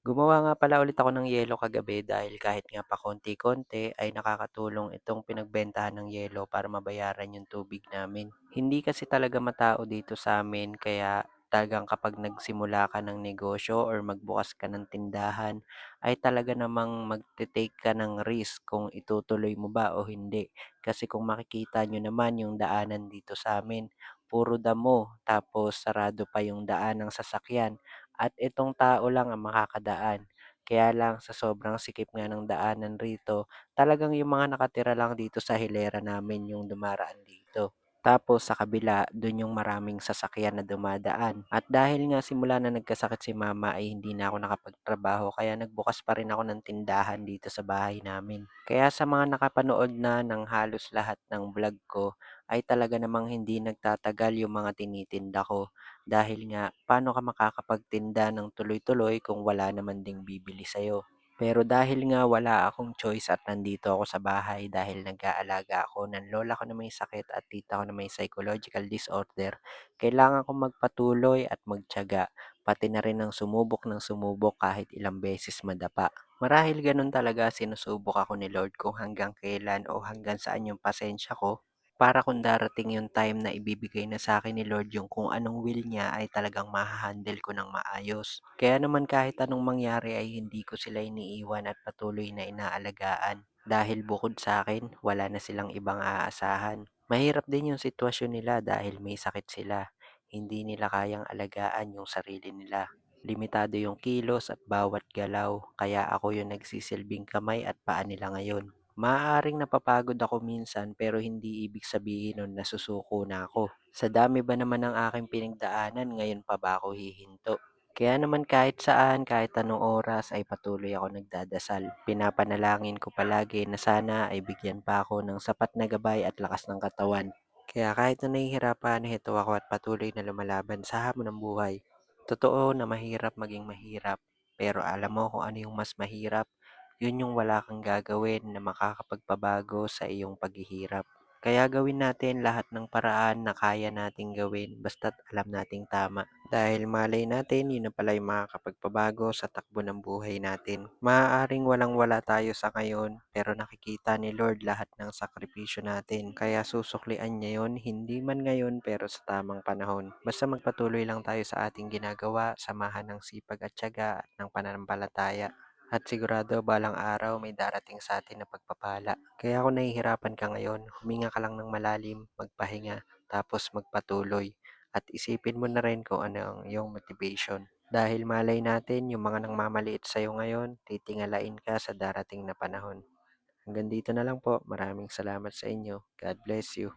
Gumawa nga pala ulit ako ng yelo kagabi dahil kahit nga pa konti-konti ay nakakatulong itong pinagbentahan ng yelo para mabayaran yung tubig namin. Hindi kasi talaga matao dito sa amin kaya talagang kapag nagsimula ka ng negosyo or magbukas ka ng tindahan ay talaga namang magte-take ka ng risk kung itutuloy mo ba o hindi. Kasi kung makikita nyo naman yung daanan dito sa amin, puro damo tapos sarado pa yung daan ng sasakyan at itong tao lang ang makakadaan. Kaya lang sa sobrang sikip nga ng daanan rito, talagang yung mga nakatira lang dito sa hilera namin yung dumaraan dito. Tapos sa kabila, dun yung maraming sasakyan na dumadaan. At dahil nga simula na nagkasakit si mama ay hindi na ako nakapagtrabaho kaya nagbukas pa rin ako ng tindahan dito sa bahay namin. Kaya sa mga nakapanood na ng halos lahat ng vlog ko ay talaga namang hindi nagtatagal yung mga tinitinda ko. Dahil nga, paano ka makakapagtinda ng tuloy-tuloy kung wala naman ding bibili sa'yo? Pero dahil nga wala akong choice at nandito ako sa bahay dahil nag-aalaga ako ng lola ko na may sakit at tita ko na may psychological disorder, kailangan kong magpatuloy at magtiyaga, pati na rin ng sumubok kahit ilang beses madapa. Marahil ganun talaga sinusubok ako ni Lord kung hanggang kailan o hanggang saan yung pasensya ko para kung darating yung time na ibibigay na sa akin ni Lord yung kung anong will niya ay talagang maha-handle ko ng maayos. Kaya naman kahit anong mangyari ay hindi ko sila iniiwan at patuloy na inaalagaan. Dahil bukod sa akin, wala na silang ibang aasahan. Mahirap din yung sitwasyon nila dahil may sakit sila. Hindi nila kayang alagaan yung sarili nila. Limitado yung kilos at bawat galaw, kaya ako yung nagsisilbing kamay at paa nila ngayon. Maaaring napapagod ako minsan pero hindi ibig sabihin nun nasusuko na ako. Sa dami ba naman ng aking pinagdaanan, ngayon pa ba ako hihinto? Kaya naman kahit saan, kahit anong oras ay patuloy ako nagdadasal. Pinapanalangin ko palagi na sana ay bigyan pa ako ng sapat na gabay at lakas ng katawan. Kaya kahit na nahihirapan, ito ako at patuloy na lumalaban sa hamon ng buhay. Totoo na mahirap maging mahirap, pero alam mo kung ano yung mas mahirap? Yun yung wala kang gagawin na makakapagpabago sa iyong paghihirap. Kaya gawin natin lahat ng paraan na kaya nating gawin basta't alam nating tama. Dahil malay natin, yun na pala yung makakapagpabago sa takbo ng buhay natin. Maaaring walang-wala tayo sa ngayon, pero nakikita ni Lord lahat ng sakripisyo natin. Kaya susuklian niya yun, hindi man ngayon pero sa tamang panahon. Basta magpatuloy lang tayo sa ating ginagawa, samahan ng sipag at tiyaga at ng pananampalataya. At sigurado balang araw may darating sa atin na pagpapala. Kaya kung nahihirapan ka ngayon, huminga ka lang ng malalim, magpahinga, tapos magpatuloy. At isipin mo na rin kung ano ang iyong motivation. Dahil malay natin, yung mga nangmamaliit sa'yo ngayon, titingalain ka sa darating na panahon. Hanggang dito na lang po. Maraming salamat sa inyo. God bless you.